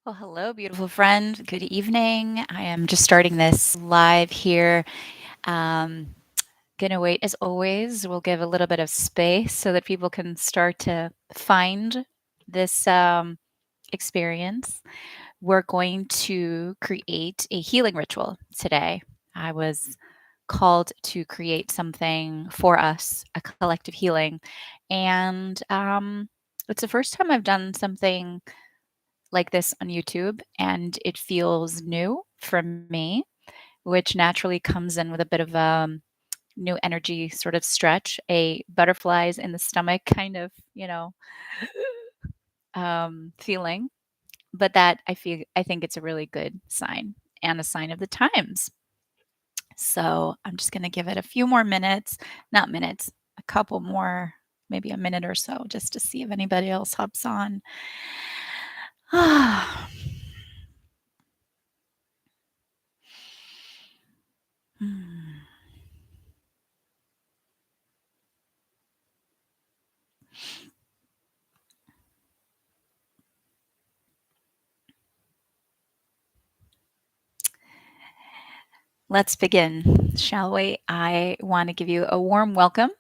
Well, hello, beautiful friend. Good evening. I am just starting this live here. Um, gonna wait as always. We'll give a little bit of space so that people can start to find this experience. We're going to create a healing ritual today. I was called to create something for us, a collective healing. And it's the first time I've done something like this on YouTube, and it feels new for me, which naturally comes in with a bit of new energy sort of stretch, a butterflies in the stomach kind of, feeling. But that I think it's a really good sign and a sign of the times. So I'm just going to give it a few more minutes, not minutes, a couple more, maybe a minute or so, just to see if anybody else hops on. Hmm. Let's begin, shall we? I want to give you a warm welcome.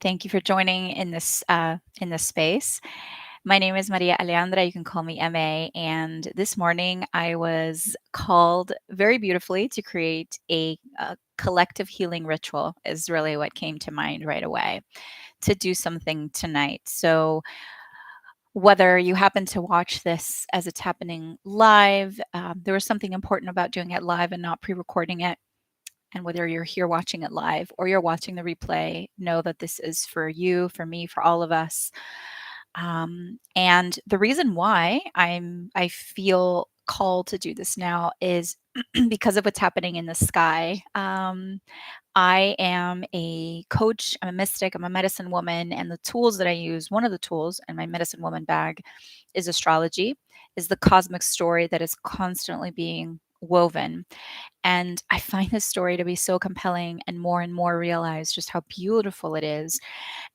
Thank you for joining in this space. My name is Maria Alejandra. You can call me MA. And this morning, I was called very beautifully to create a collective healing ritual. Is really what came to mind right away to do something tonight. So whether you happen to watch this as it's happening live, there was something important about doing it live and not pre-recording it, and whether you're here watching it live or you're watching the replay, know that this is for you, for me, for all of us. And the reason why I feel called to do this now is because of what's happening in the sky. I am a coach, I'm a mystic, I'm a medicine woman, and the tools that I use, one of the tools in my medicine woman bag is astrology, is the cosmic story that is constantly being woven. And I find this story to be so compelling and more realize just how beautiful it is.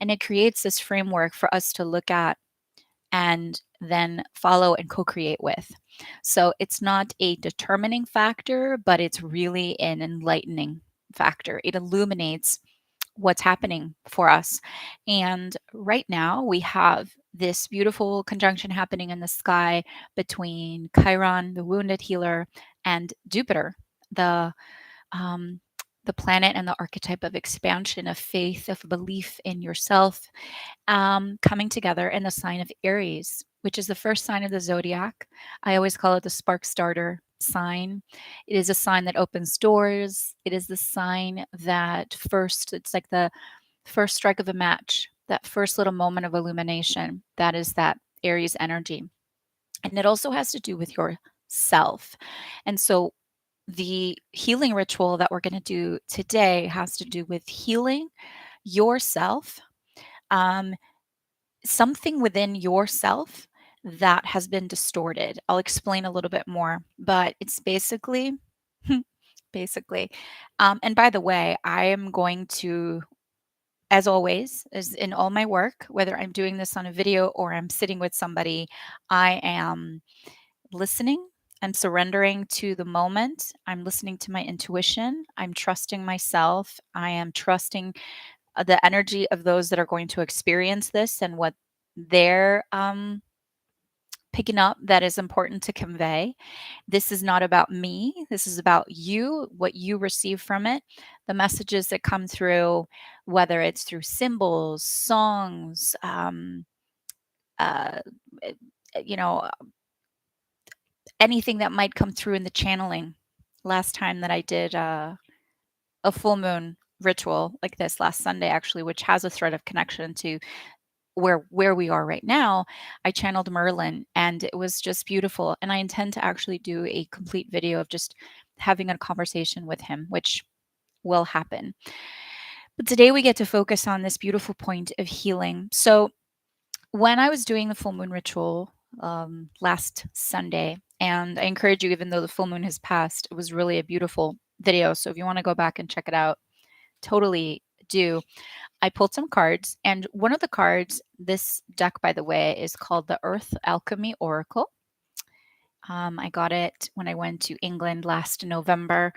And it creates this framework for us to look at and then follow and co create with. So it's not a determining factor, but it's really an enlightening factor. It illuminates what's happening for us. And right now, we have this beautiful conjunction happening in the sky between Chiron, the wounded healer, and Jupiter, the um, the planet and the archetype of expansion, of faith, of belief in yourself, coming together in the sign of Aries, which is the first sign of the zodiac. I always call it the spark starter sign. It is a sign that opens doors. It is the sign that first, it's like the first strike of a match, that first little moment of illumination. That is that Aries energy. And it also has to do with yourself. And so the healing ritual that we're going to do today has to do with healing yourself, um, something within yourself that has been distorted. I'll explain a little bit more, but it's basically, basically. And by the way, I am going to, as always, as in all my work, whether I'm doing this on a video or I'm sitting with somebody, I am listening. I'm surrendering to the moment. I'm listening to my intuition. I'm trusting myself. I am trusting the energy of those that are going to experience this and what they're picking up that is important to convey. This is not about me. This is about you, what you receive from it, the messages that come through, whether it's through symbols, songs, uh, eh, you know, anything that might come through in the channeling. Last time that I did a full moon ritual like this last Sunday, actually, which has a thread of connection to where we are right now, I channeled Merlin and it was just beautiful. And I intend to actually do a complete video of just having a conversation with him, which will happen. But today we get to focus on this beautiful point of healing. So when I was doing the full moon ritual last Sunday, and I encourage you, even though the full moon has passed, it was really a beautiful video. So if you want to go back and check it out, totally do. I pulled some cards, and one of the cards, this deck, by the way, is called the Earth Alchemy Oracle. I got it when I went to England last November.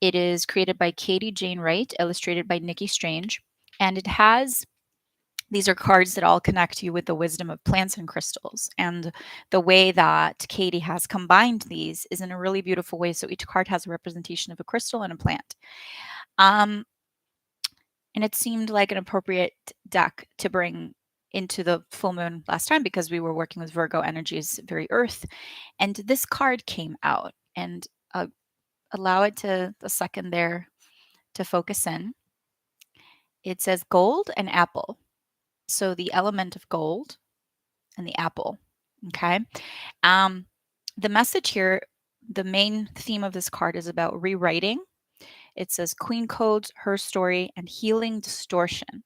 It is created by Katie Jane Wright, illustrated by Nikki Strange, and it has these are cards that all connect you with the wisdom of plants and crystals. And the way that Katie has combined these is in a really beautiful way. So each card has a representation of a crystal and a plant. Um, and it seemed like an appropriate deck to bring into the full moon last time because we were working with Virgo energies, very earth. And this card came out, and allow it to a second there to focus in. It says gold and apple. So the element of gold and the apple. Okay. Um, the message here, the main theme of this card is about rewriting. It says Queen Codes, Her Story, and Healing Distortion.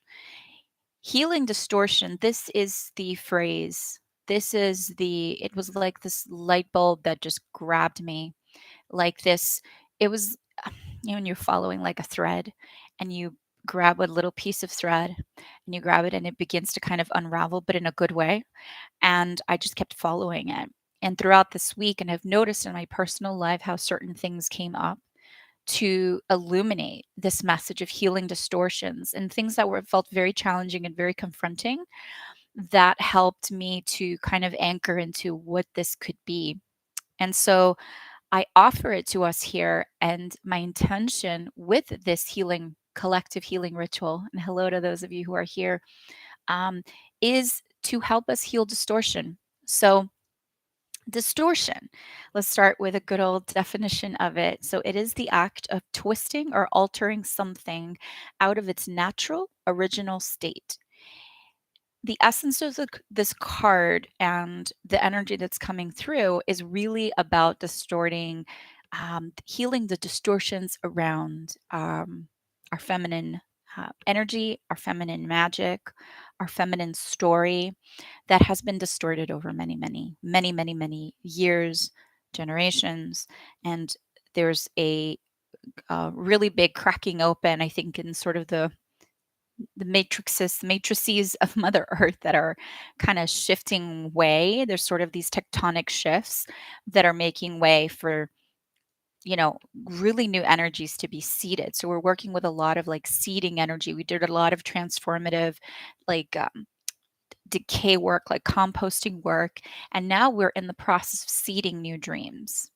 Healing distortion, this is the phrase. It was like this light bulb that just grabbed me like this. It was, when you're following like a thread and you grab a little piece of thread and you grab it and it begins to kind of unravel, but in a good way. And I just kept following it. And throughout this week, and I've noticed in my personal life how certain things came up to illuminate this message of healing distortions and things that were felt very challenging and very confronting, that helped me to kind of anchor into what this could be. And so I offer it to us here. And my intention with this healing, collective healing ritual, and hello to those of you who are here, um, is to help us heal distortion. So, distortion, let's start with a good old definition of it. So, it is the act of twisting or altering something out of its natural, original state. The essence of this card and the energy that's coming through is really about distorting, healing the distortions around our feminine energy, our feminine magic, our feminine story that has been distorted over many, many, many, many, many years, generations. And there's a really big cracking open, I think, in sort of the matrices of Mother Earth that are kind of shifting way. There's sort of these tectonic shifts that are making way for, really new energies to be seeded. So we're working with a lot of like seeding energy. We did a lot of transformative, like decay work, like composting work, and now we're in the process of seeding new dreams.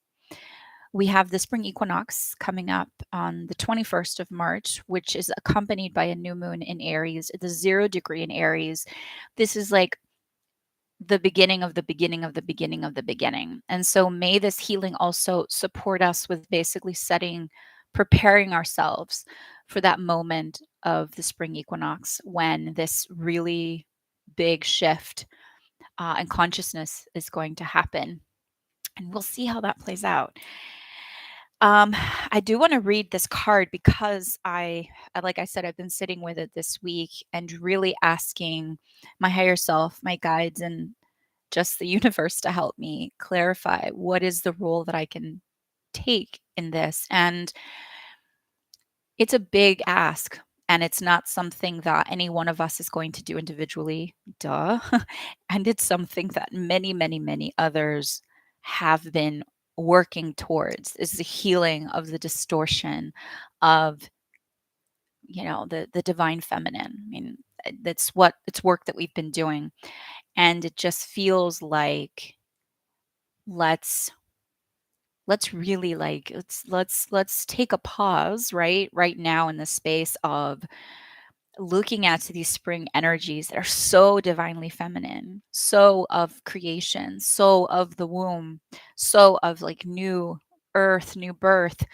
We have the spring equinox coming up on the 21st of March, which is accompanied by a new moon in Aries, the 0 degree in Aries. This is like the beginning of the beginning of the beginning of the beginning. And so may this healing also support us with basically preparing ourselves for that moment of the spring equinox when this really big shift in consciousness is going to happen. And we'll see how that plays out. I do want to read this card because like I said, I've been sitting with it this week and really asking my higher self, my guides, and just the universe to help me clarify what is the role that I can take in this. And it's a big ask, and it's not something that any one of us is going to do individually, duh. And it's something that many, many, many others have been working towards, is the healing of the distortion of, the divine feminine. I mean, it's work that we've been doing. And it just feels like let's really like let's take a pause right now in the space of looking at these spring energies that are so divinely feminine, so of creation, so of the womb, so of like new earth, new birth.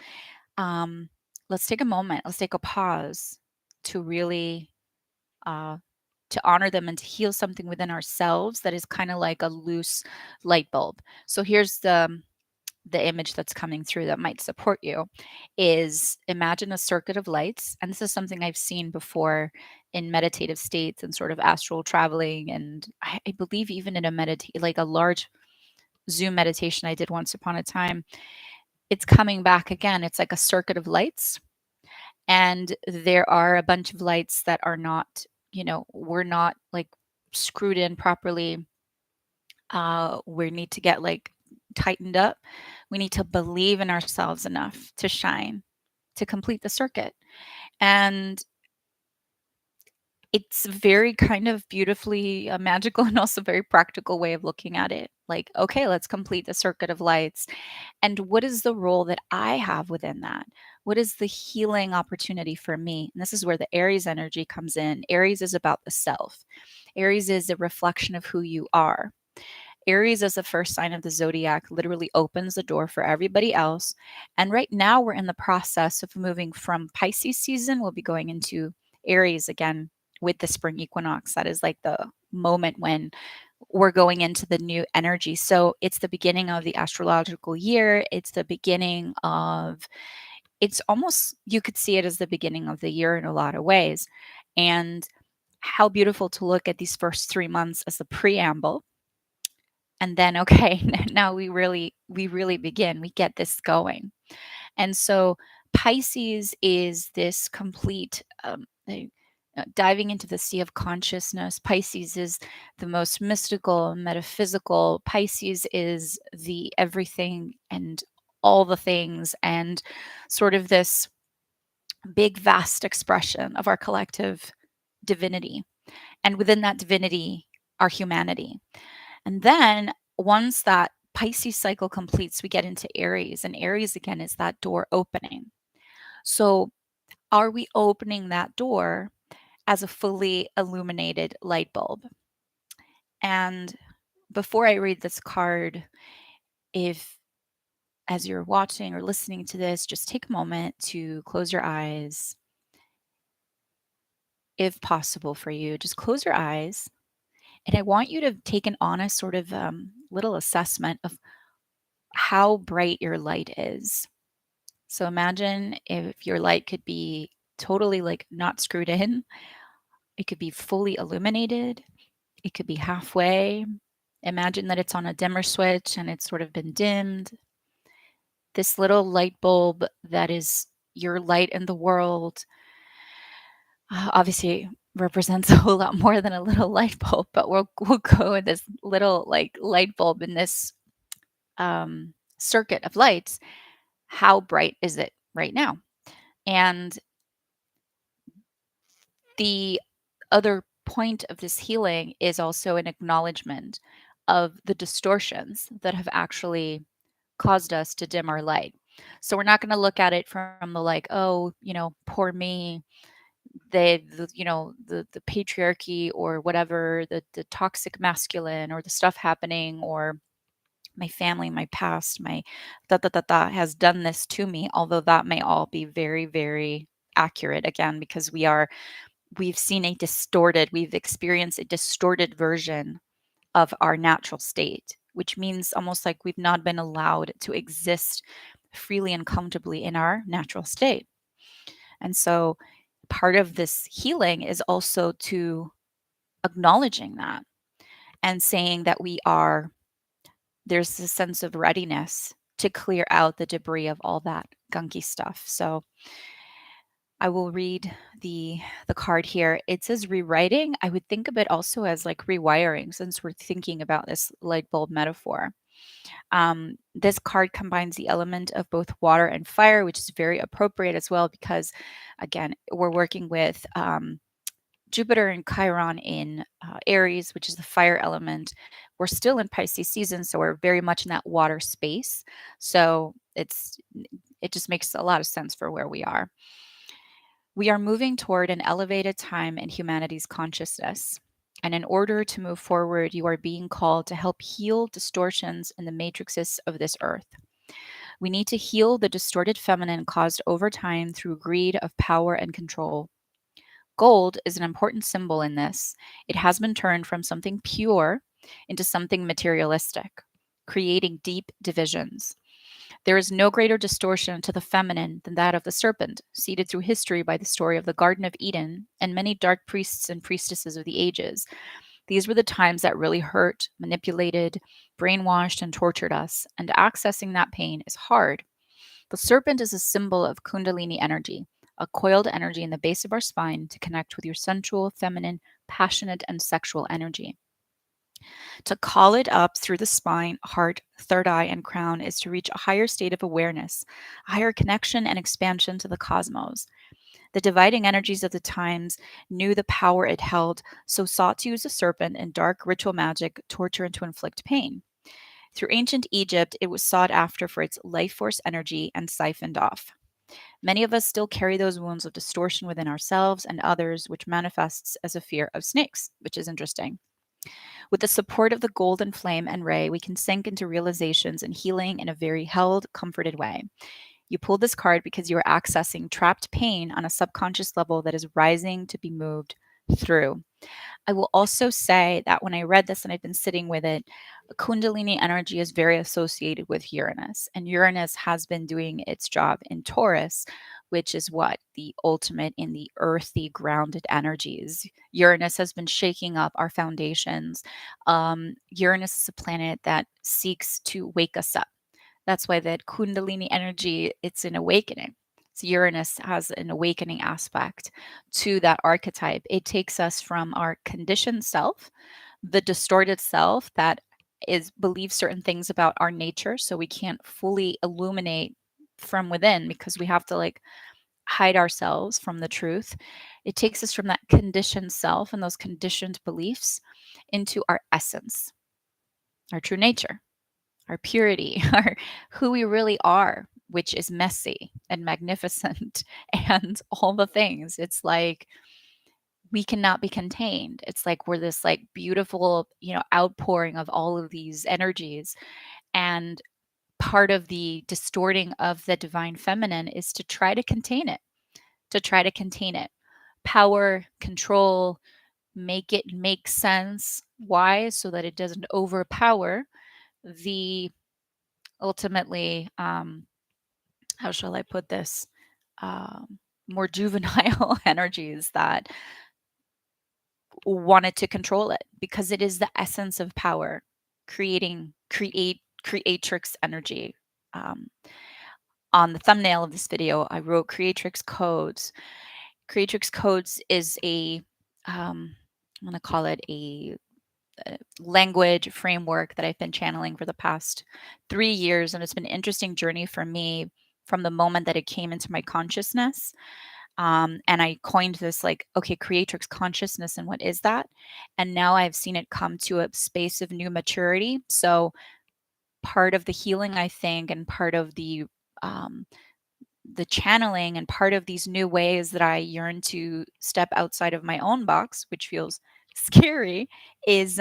um let's take a moment, let's take a pause to really uh to honor them and to heal something within ourselves that is kind of like a loose light bulb. So here's the image that's coming through that might support you. Is imagine a circuit of lights, and this is something I've seen before in meditative states and sort of astral traveling, and I believe even in like a large Zoom meditation I did once upon a time. It's coming back again. It's like a circuit of lights, and there are a bunch of lights that are not, we're not like screwed in properly. We need to get like tightened up. We need to believe in ourselves enough to shine, to complete the circuit. And it's very kind of beautifully magical and also very practical way of looking at it. Like, okay, let's complete the circuit of lights. And what is the role that I have within that? What is the healing opportunity for me? And this is where the Aries energy comes in. Aries is about the self. Aries is a reflection of who you are. Aries, as the first sign of the zodiac, literally opens the door for everybody else. And right now, we're in the process of moving from Pisces season. We'll be going into Aries again with the spring equinox. That is like the moment when we're going into the new energy. So it's the beginning of the astrological year. It's the beginning of, it's almost, you could see it as the beginning of the year in a lot of ways. And how beautiful to look at these first 3 months as the preamble, and then okay, now we really begin, we get this going. And so Pisces is this complete diving into the sea of consciousness. Pisces is the most mystical, metaphysical. Pisces is the everything and all the things, and sort of this big vast expression of our collective divinity, and within that divinity, our humanity. And then once that Pisces cycle completes, we get into Aries. And Aries, again, is that door opening. So, are we opening that door as a fully illuminated light bulb? And before I read this card, if as you're watching or listening to this, just take a moment to close your eyes. If possible for you, just close your eyes. And I want you to take an honest sort of little assessment of how bright your light is. So imagine if your light could be totally like not screwed in, it could be fully illuminated, it could be halfway. Imagine that it's on a dimmer switch and it's sort of been dimmed. This little light bulb that is your light in the world obviously represents a whole lot more than a little light bulb, but we'll go with this little like light bulb in this circuit of lights. How bright is it right now? And the other point of this healing is also an acknowledgement of the distortions that have actually caused us to dim our light. So we're not going to look at it from the like, oh, poor me, the patriarchy or whatever, the toxic masculine or the stuff happening, or my family, my past, my has done this to me, although that may all be very, very accurate, again, because we've experienced a distorted version of our natural state, which means almost like we've not been allowed to exist freely and comfortably in our natural state. And so part of this healing is also to acknowledging that and saying that there's a sense of readiness to clear out the debris of all that gunky stuff. So I will read the card here. It says rewriting. I would think of it also as like rewiring, since we're thinking about this light bulb metaphor. This card combines the element of both water and fire, which is very appropriate as well, because again, we're working with Jupiter and Chiron in Aries, which is the fire element. We're still in Pisces season, so we're very much in that water space. So it just makes a lot of sense for where we are. We are moving toward an elevated time in humanity's consciousness. And in order to move forward, you are being called to help heal distortions in the matrices of this earth. We need to heal the distorted feminine caused over time through greed of power and control. Gold is an important symbol in this. It has been turned from something pure into something materialistic, creating deep divisions. There is no greater distortion to the feminine than that of the serpent, seeded through history by the story of the Garden of Eden and many dark priests and priestesses of the ages. These were the times that really hurt, manipulated, brainwashed, and tortured us, and accessing that pain is hard. The serpent is a symbol of Kundalini energy, a coiled energy in the base of our spine to connect with your sensual, feminine, passionate, and sexual energy. To call it up through the spine, heart, third eye, and crown is to reach a higher state of awareness, a higher connection and expansion to the cosmos. The dividing energies of the times knew the power it held, so sought to use the serpent in dark ritual magic, torture, and to inflict pain. Through ancient Egypt, it was sought after for its life force energy and siphoned off. Many of us still carry those wounds of distortion within ourselves and others, which manifests as a fear of snakes, which is interesting. With the support of the golden flame and ray, we can sink into realizations and healing in a very held, comforted way. You pulled this card because you are accessing trapped pain on a subconscious level that is rising to be moved through. I will also say that when I read this and I've been sitting with it, Kundalini energy is very associated with Uranus, and Uranus has been doing its job in Taurus, which is what the ultimate in the earthy, grounded energies. Uranus has been shaking up our foundations. Uranus is a planet that seeks to wake us up. That's why that Kundalini energy, it's an awakening. So Uranus has an awakening aspect to that archetype. It takes us from our conditioned self, the distorted self that is believes certain things about our nature, so we can't fully illuminate from within because we have to like hide ourselves from the truth. It takes us from that conditioned self and those conditioned beliefs into our essence, our true nature, our purity, our who we really are, which is messy and magnificent and all the things. It's like we cannot be contained. It's like we're this like beautiful, outpouring of all of these energies. And part of the distorting of the divine feminine is to try to contain it, to try to contain it. Power, control, make it make sense. Why? So that it doesn't overpower the ultimately, how shall I put this? More juvenile energies that wanted to control it because it is the essence of power, creatrix energy. Um, on the thumbnail of this video, I wrote creatrix codes. Creatrix codes is I'm going to call it a language framework that I've been channeling for the past 3 years. And it's been an interesting journey for me from the moment that it came into my consciousness. And I coined this like, okay, creatrix consciousness, and what is that? And now I've seen it come to a space of new maturity. So part of the healing, I think, and part of um, the channeling and part of these new ways that I yearn to step outside of my own box, which feels scary, is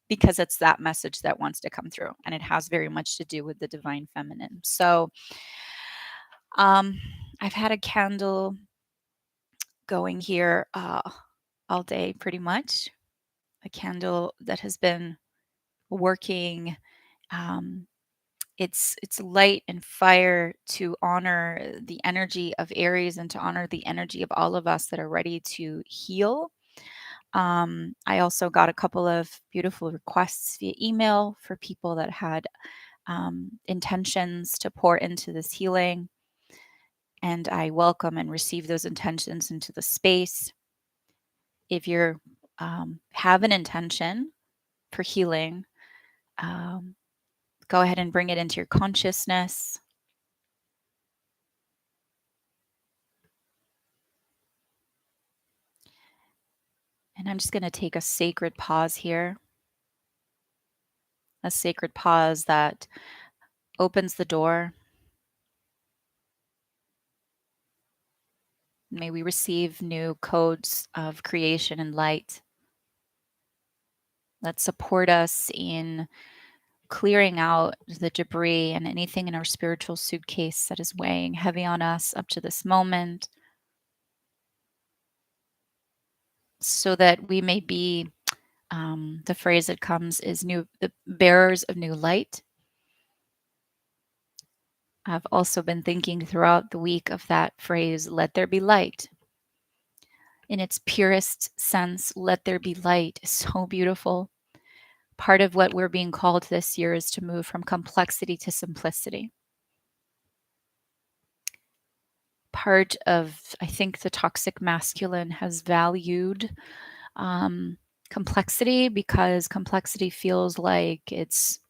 because it's that message that wants to come through. And it has very much to do with the divine feminine. So um, I've had a candle going here all day pretty much. A candle that has been working. Um, it's light and fire to honor the energy of Aries and to honor the energy of all of us that are ready to heal. I also got a couple of beautiful requests via email for people that had intentions to pour into this healing. And I welcome and receive those intentions into the space. If you have an intention for healing, um, go ahead and bring it into your consciousness. And I'm just going to take a sacred pause here, a sacred pause that opens the door. May we receive new codes of creation and light that support us in clearing out the debris and anything in our spiritual suitcase that is weighing heavy on us up to this moment, so that we may be, the phrase that comes is the bearers of new light. I've also been thinking throughout the week of that phrase, let there be light. In its purest sense, let there be light is so beautiful. Part of what we're being called this year is to move from complexity to simplicity. Part of, I think, the toxic masculine has valued complexity because complexity feels like it's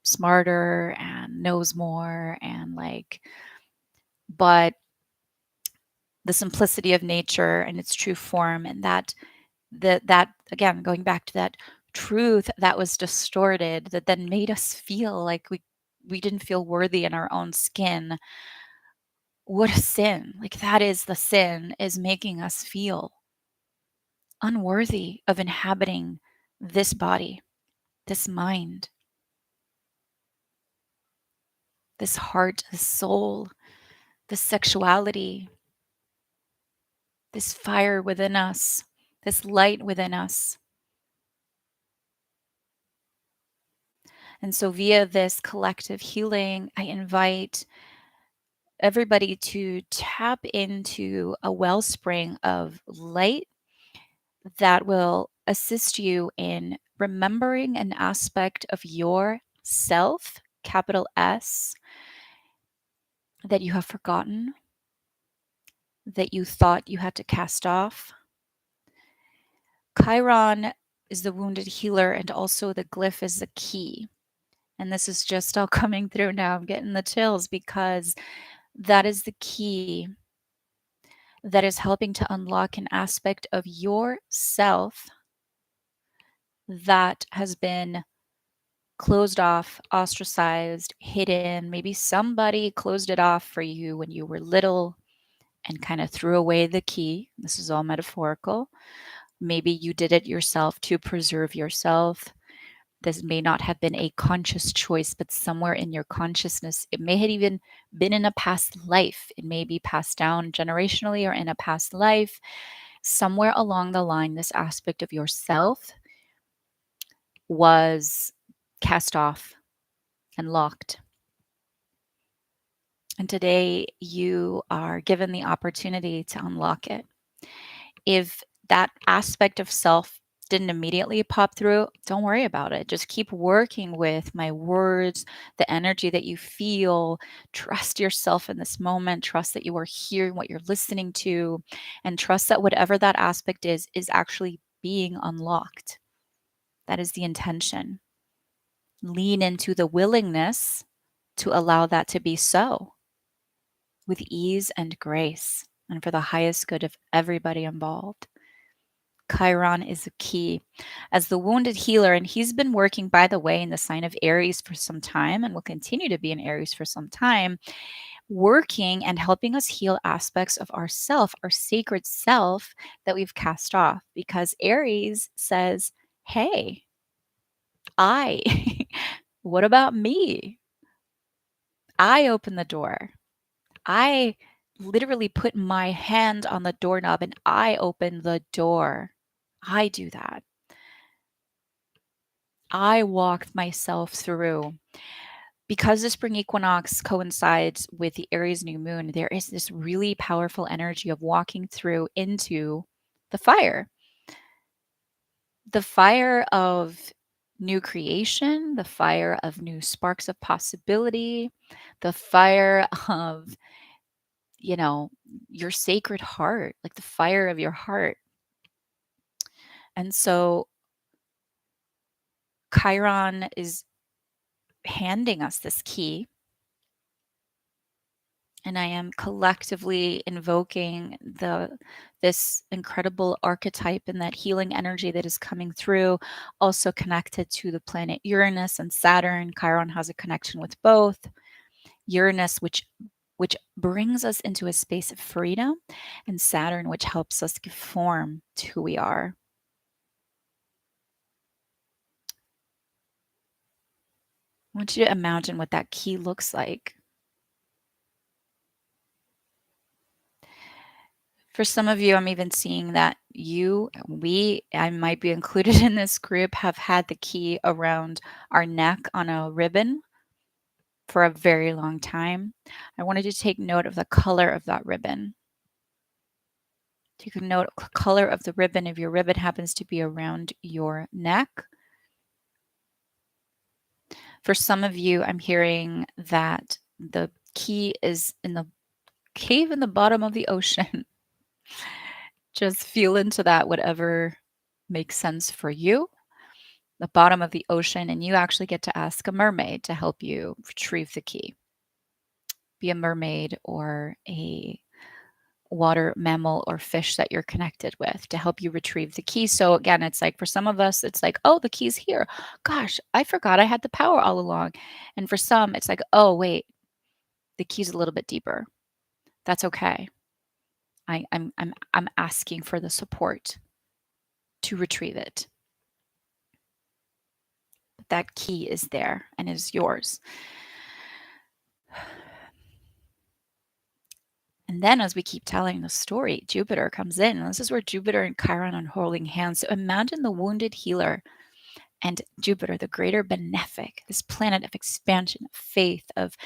smarter and knows more and like, but the simplicity of nature and its true form, and that again, going back to that truth that was distorted, that then made us feel like we didn't feel worthy in our own skin. What a sin. Like, that is the sin, is making us feel unworthy of inhabiting this body, this mind, this heart, this soul, this sexuality, this fire within us, this light within us. And so, via this collective healing, I invite everybody to tap into a wellspring of light that will assist you in remembering an aspect of your self, capital S, that you have forgotten, that you thought you had to cast off. Chiron is the wounded healer, and also the glyph is the key. And this is just all coming through now. I'm getting the chills because that is the key that is helping to unlock an aspect of yourself that has been closed off, ostracized, hidden. Maybe somebody closed it off for you when you were little and kind of threw away the key. This is all metaphorical. Maybe you did it yourself to preserve yourself. This may not have been a conscious choice, but somewhere in your consciousness, it may have even been in a past life. It may be passed down generationally or in a past life. Somewhere along the line, this aspect of yourself was cast off and locked. And today you are given the opportunity to unlock it. If that aspect of self didn't immediately pop through, don't worry about it. Just keep working with my words, the energy that you feel. Trust yourself in this moment. Trust that you are hearing what you're listening to, and trust that whatever that aspect is actually being unlocked. That is the intention. Lean into the willingness to allow that to be so, with ease and grace, and for the highest good of everybody involved. Chiron is a key. As the wounded healer, and he's been working, by the way, in the sign of Aries for some time and will continue to be in Aries for some time, working and helping us heal aspects of ourself, our sacred self that we've cast off. Because Aries says, hey, I, what about me? I open the door. I literally put my hand on the doorknob and I open the door. I do that. I walked myself through. Because the spring equinox coincides with the Aries new moon, there is this really powerful energy of walking through into the fire. The fire of new creation, the fire of new sparks of possibility, the fire of, you know, your sacred heart, like the fire of your heart. And so Chiron is handing us this key, and I am collectively invoking this incredible archetype and that healing energy that is coming through, also connected to the planet Uranus and Saturn. Chiron has a connection with both. Uranus, which brings us into a space of freedom, and Saturn, which helps us give form to who we are. I want you to imagine what that key looks like. For some of you, I'm even seeing that I might be included in this group, have had the key around our neck on a ribbon for a very long time. I wanted you to take note of the color of that ribbon. You can note the color of the ribbon if your ribbon happens to be around your neck. For some of you, I'm hearing that the key is in the cave in the bottom of the ocean. Just feel into that, whatever makes sense for you, the bottom of the ocean, and you actually get to ask a mermaid to help you retrieve the key. Be a mermaid or a water mammal or fish that you're connected with to help you retrieve the key. So again, it's like for some of us, it's like, oh, the key's here. Gosh, I forgot I had the power all along. And for some, it's like, oh, wait, the key's a little bit deeper. That's okay. I'm asking for the support to retrieve it. But that key is there and is yours. And then as we keep telling the story, Jupiter comes in. And this is where Jupiter and Chiron are holding hands. So imagine the wounded healer and Jupiter, the greater benefic, this planet of expansion, of faith, of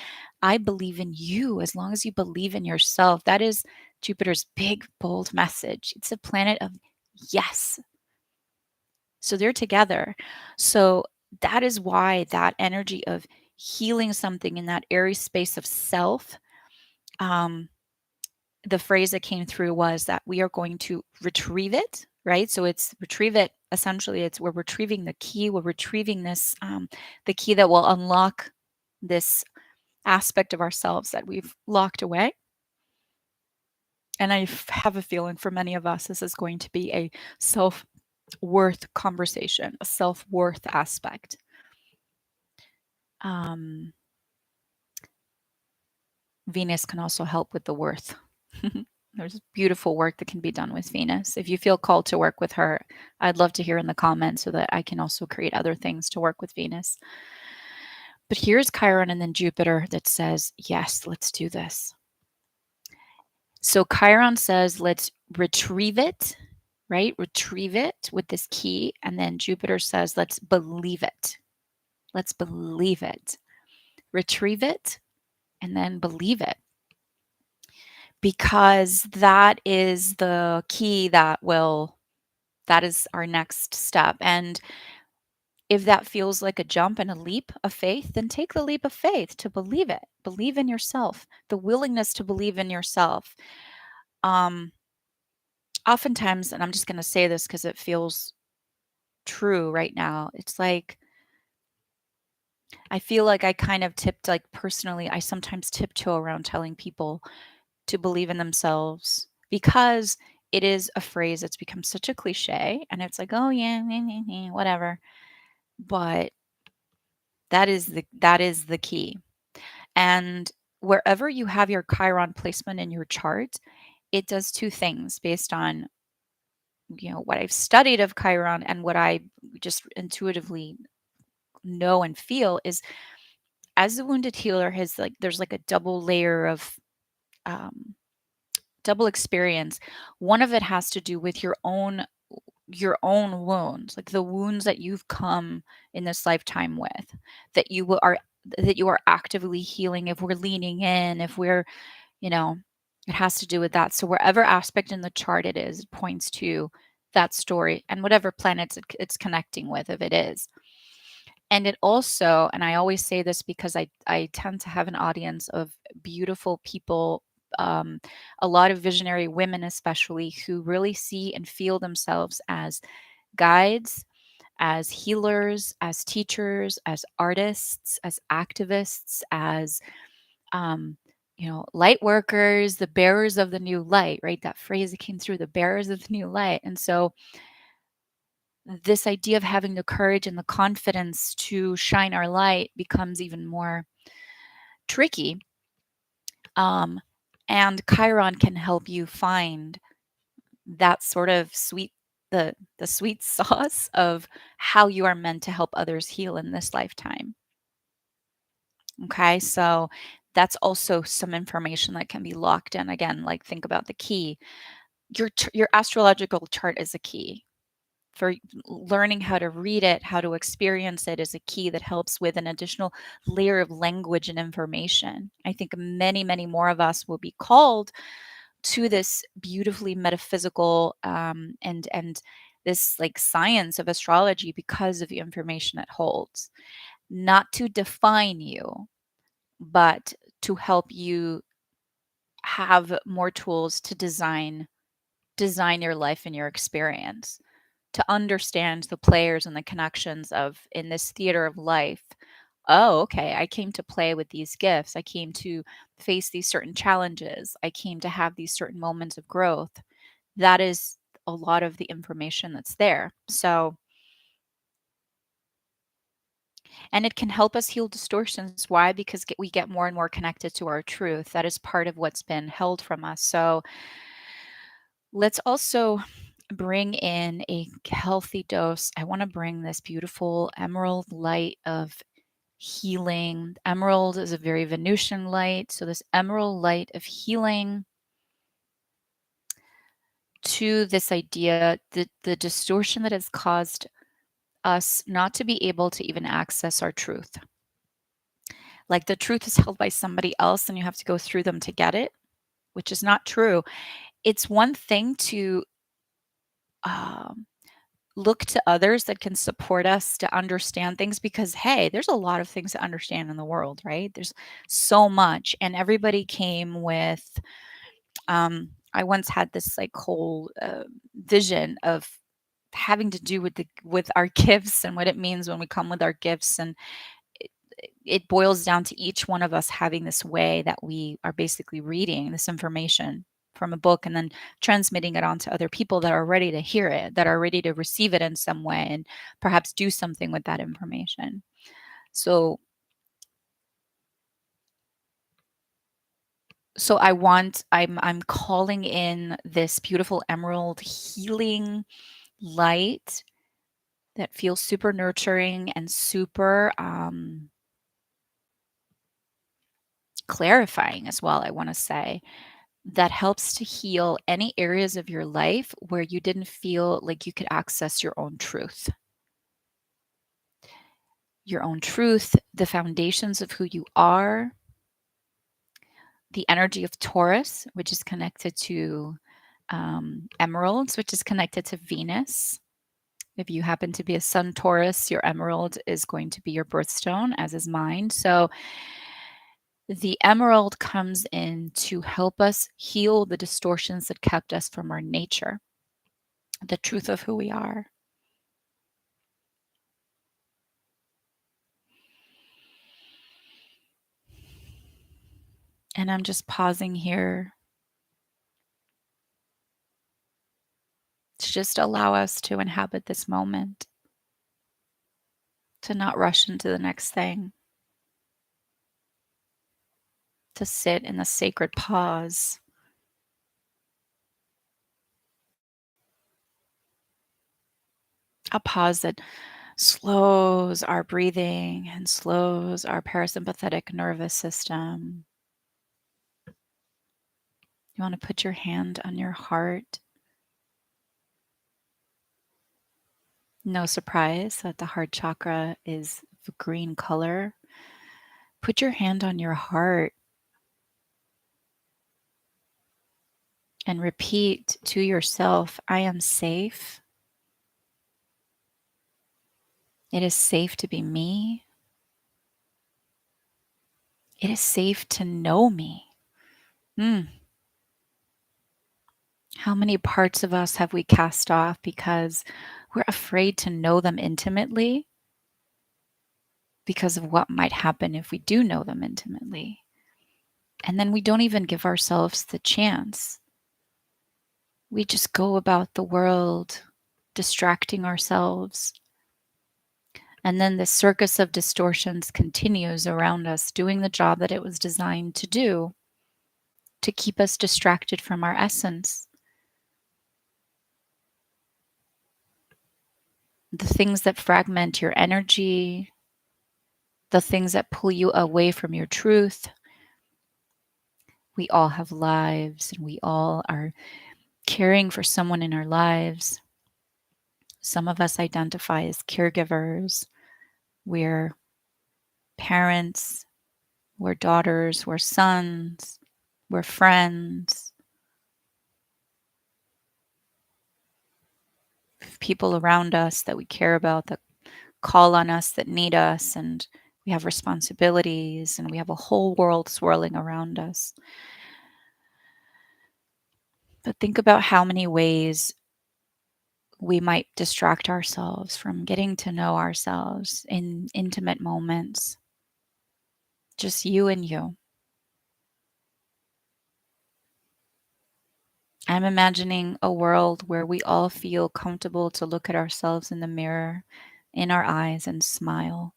I believe in you as long as you believe in yourself. That is Jupiter's big, bold message. It's a planet of yes. So they're together. So that is why that energy of healing something in that airy space of self, the phrase that came through was that we are going to retrieve it, right? So it's retrieve it. Essentially, it's we're retrieving the key. We're retrieving this, the key that will unlock this aspect of ourselves that we've locked away. And I have a feeling for many of us, this is going to be a self worth conversation, a self worth aspect. Venus can also help with the worth. There's beautiful work that can be done with Venus. If you feel called to work with her, I'd love to hear in the comments so that I can also create other things to work with Venus. But here's Chiron and then Jupiter that says, yes, let's do this. So Chiron says, let's retrieve it, right? Retrieve it with this key. And then Jupiter says, let's believe it. Let's believe it. Retrieve it and then believe it. Because that is the key that is our next step. And if that feels like a jump and a leap of faith, then take the leap of faith to believe it. Believe in yourself, the willingness to believe in yourself. Oftentimes, and I'm just going to say this because it feels true right now, it's like I feel like I kind of personally, I sometimes tiptoe around telling people to believe in themselves because it is a phrase that's become such a cliche and it's like, oh yeah, whatever. But that is the key. And wherever you have your Chiron placement in your chart, it does two things based on what I've studied of Chiron and what I just intuitively know and feel is as the wounded healer there's like a double layer of um, double experience. One of it has to do with your own wounds, like the wounds that you've come in this lifetime with, that you are actively healing. If we're leaning in, if we're, it has to do with that. So wherever aspect in the chart it is, it points to that story and whatever planets it's connecting with, if it is. And it also, and I always say this because I tend to have an audience of beautiful people, a lot of visionary women, especially, who really see and feel themselves as guides, as healers, as teachers, as artists, as activists, as, light workers, the bearers of the new light, right? That phrase that came through, the bearers of the new light. And so, this idea of having the courage and the confidence to shine our light becomes even more tricky. And Chiron can help you find that sort of the sweet sauce of how you are meant to help others heal in this lifetime. Okay, so that's also some information that can be locked in. Again, like think about the key. Your astrological chart is a key. For learning how to read it, how to experience it is a key that helps with an additional layer of language and information. I think many, many more of us will be called to this beautifully metaphysical and this like science of astrology because of the information it holds. Not to define you, but to help you have more tools to design your life and your experience, to understand the players and the connections of in this theater of life. Oh, okay, I came to play with these gifts. I came to face these certain challenges. I came to have these certain moments of growth. That is a lot of the information that's there. So, and it can help us heal distortions. Why? Because we get more and more connected to our truth. That is part of what's been held from us. So, let's also bring in a healthy dose. I want to bring this beautiful emerald light of healing. Emerald is a very Venusian light. So, this emerald light of healing to this idea, the distortion that has caused us not to be able to even access our truth. Like the truth is held by somebody else and you have to go through them to get it, which is not true. It's one thing to um, look to others that can support us to understand things because, hey, there's a lot of things to understand in the world, right? There's so much. And everybody came with, I once had this like whole vision of having to do with our gifts and what it means when we come with our gifts, and it boils down to each one of us having this way that we are basically reading this information from a book and then transmitting it on to other people that are ready to hear it, that are ready to receive it in some way and perhaps do something with that information. So I'm calling in this beautiful emerald healing light that feels super nurturing and super clarifying as well, I want to say, that helps to heal any areas of your life where you didn't feel like you could access your own truth. Your own truth, the foundations of who you are, the energy of Taurus, which is connected to emeralds, which is connected to Venus. If you happen to be a Sun Taurus, your emerald is going to be your birthstone, as is mine. So the emerald comes in to help us heal the distortions that kept us from our nature, the truth of who we are. And I'm just pausing here to just allow us to inhabit this moment, to not rush into the next thing, to sit in the sacred pause, a pause that slows our breathing and slows our parasympathetic nervous system. You want to put your hand on your heart. No surprise that the heart chakra is the green color. Put your hand on your heart and repeat to yourself, I am safe. It is safe to be me. It is safe to know me. How many parts of us have we cast off because we're afraid to know them intimately because of what might happen if we do know them intimately? And then we don't even give ourselves the chance. We just go about the world distracting ourselves. And then the circus of distortions continues around us, doing the job that it was designed to do, to keep us distracted from our essence. The things that fragment your energy, the things that pull you away from your truth. We all have lives and we all are caring for someone in our lives. Some of us identify as caregivers. We're parents, we're daughters, we're sons, we're friends. People around us that we care about, that call on us, that need us, and we have responsibilities, and we have a whole world swirling around us. But think about how many ways we might distract ourselves from getting to know ourselves in intimate moments. Just you and you. I'm imagining a world where we all feel comfortable to look at ourselves in the mirror, in our eyes, and smile.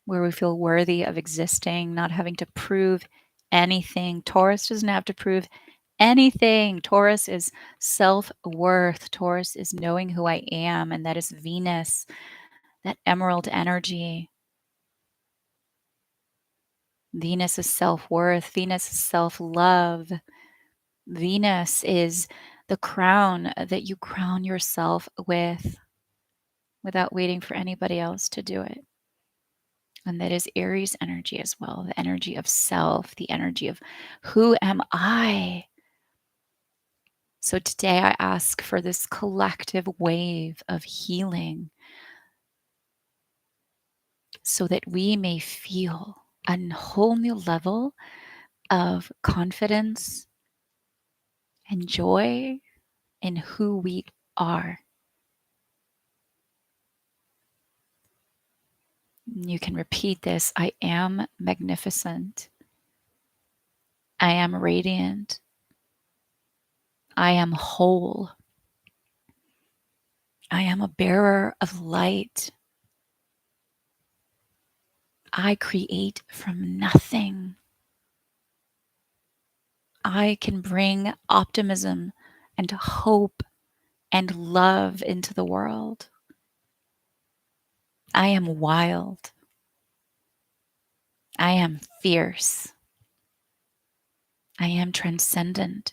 Where we feel worthy of existing, not having to prove anything. Taurus doesn't have to prove anything. Taurus is self-worth. Taurus is knowing who I am, and that is Venus, that emerald energy. Venus is self-worth. Venus is self-love. Venus is the crown that you crown yourself with without waiting for anybody else to do it. And that is Aries energy as well, the energy of self, the energy of who am I? So today I ask for this collective wave of healing so that we may feel a whole new level of confidence and joy in who we are. You can repeat this. I am magnificent. I am radiant. I am whole. I am a bearer of light. I create from nothing. I can bring optimism and hope and love into the world. I am wild. I am fierce. I am transcendent.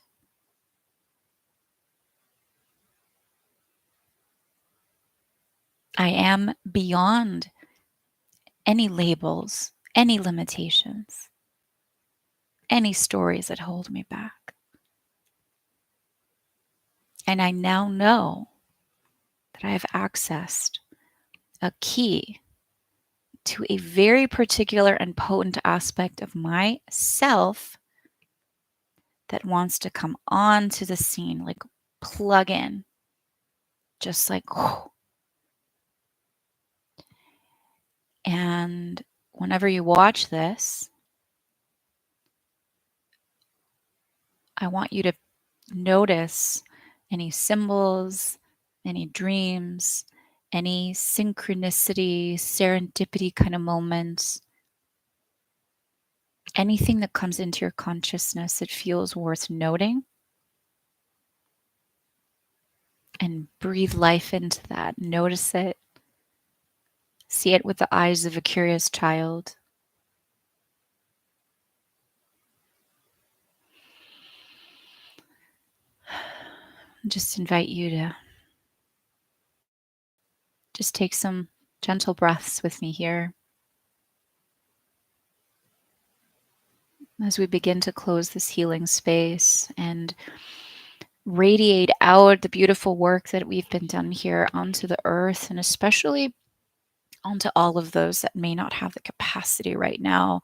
I am beyond any labels, any limitations, any stories that hold me back. And I now know that I have accessed a key to a very particular and potent aspect of myself that wants to come onto the scene, like plug in, just like, whew. And whenever you watch this, I want you to notice any symbols, any dreams, any synchronicity, serendipity kind of moments, anything that comes into your consciousness that feels worth noting. And breathe life into that. Notice it. See it with the eyes of a curious child. Just invite you to just take some gentle breaths with me here as we begin to close this healing space and radiate out the beautiful work that we've been done here onto the earth, and especially onto all of those that may not have the capacity right now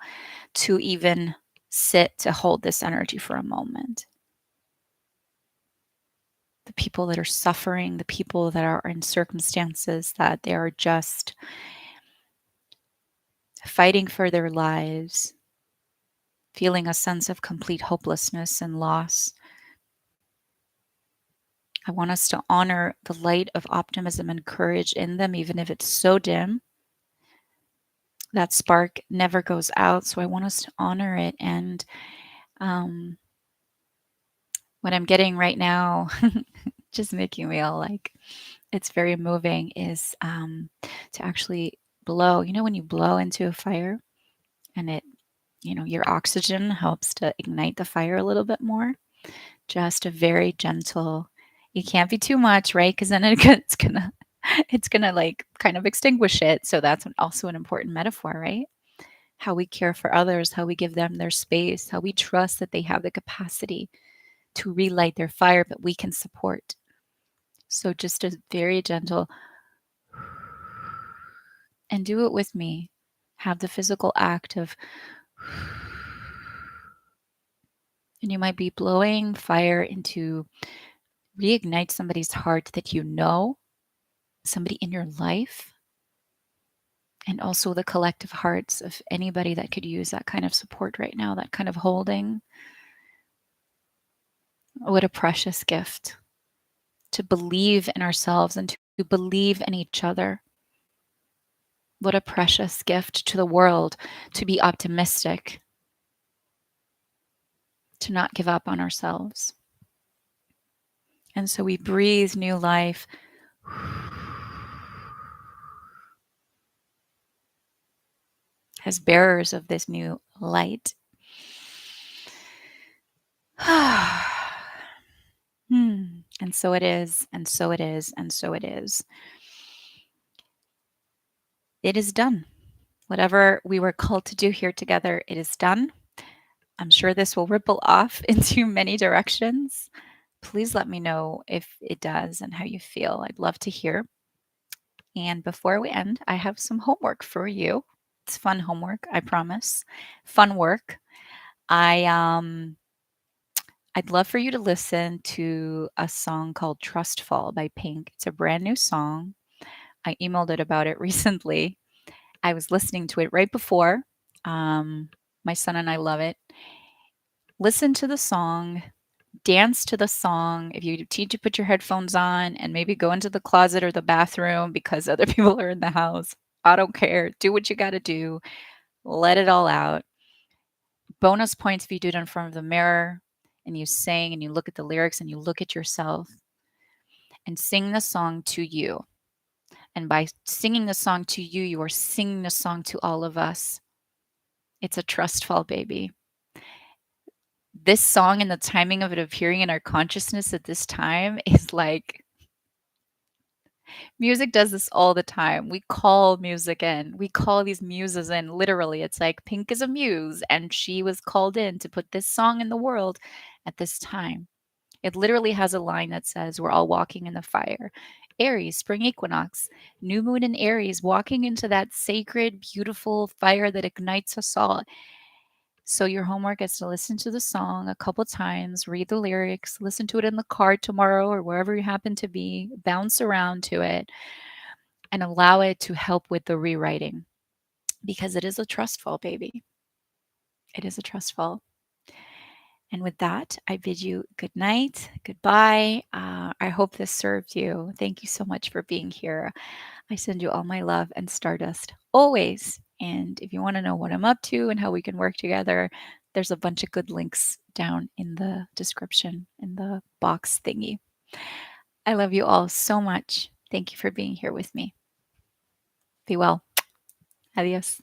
to even sit to hold this energy for a moment. The people that are suffering, the people that are in circumstances that they are just fighting for their lives, feeling a sense of complete hopelessness and loss. I want us to honor the light of optimism and courage in them, even if it's so dim. That spark never goes out, so I want us to honor it. And what I'm getting right now, just making me all like, it's very moving, is to actually blow. You know, when you blow into a fire and it, your oxygen helps to ignite the fire a little bit more. Just a very gentle, it can't be too much, right? Because then it's gonna like kind of extinguish it. So that's also an important metaphor, right? How we care for others, how we give them their space, how we trust that they have the capacity to relight their fire, but we can support. So just a very gentle, and do it with me. Have the physical act of, and you might be blowing fire into reignite somebody's heart that you know, somebody in your life, and also the collective hearts of anybody that could use that kind of support right now, that kind of holding. What a precious gift to believe in ourselves and to believe in each other. What a precious gift to the world to be optimistic, to not give up on ourselves. And so we breathe new life as bearers of this new light. And so it is, and so it is, and so it is. It is done. Whatever we were called to do here together, it is done. I'm sure this will ripple off into many directions. Please let me know if it does and how you feel. I'd love to hear. And before we end, I have some homework for you. It's fun homework, I promise. Fun work. I'd love for you to listen to a song called Trust Fall by Pink. It's a brand new song. I emailed it about it recently. I was listening to it right before. My son and I love it. Listen to the song, dance to the song. If you need to put your headphones on and maybe go into the closet or the bathroom because other people are in the house, I don't care. Do what you got to do. Let it all out. Bonus points if you do it in front of the mirror and you sing and you look at the lyrics and you look at yourself and sing the song to you. And by singing the song to you, you are singing the song to all of us. It's a trust fall, baby. This song and the timing of it appearing in our consciousness at this time is like music does this all the time. We call music in. We call these muses in. Literally, it's like Pink is a muse, and she was called in to put this song in the world at this time. It literally has a line that says, "We're all walking in the fire." Aries, spring equinox, new moon in Aries, walking into that sacred, beautiful fire that ignites us all. So your homework is to listen to the song a couple times, read the lyrics, listen to it in the car tomorrow or wherever you happen to be, bounce around to it, and allow it to help with the rewriting because it is a trust fall, baby. It is a trust fall. And with that, I bid you good night, goodbye. I hope this served you. Thank you so much for being here. I send you all my love and stardust always. And if you want to know what I'm up to and how we can work together, there's a bunch of good links down in the description in the box thingy. I love you all so much. Thank you for being here with me. Be well. Adios.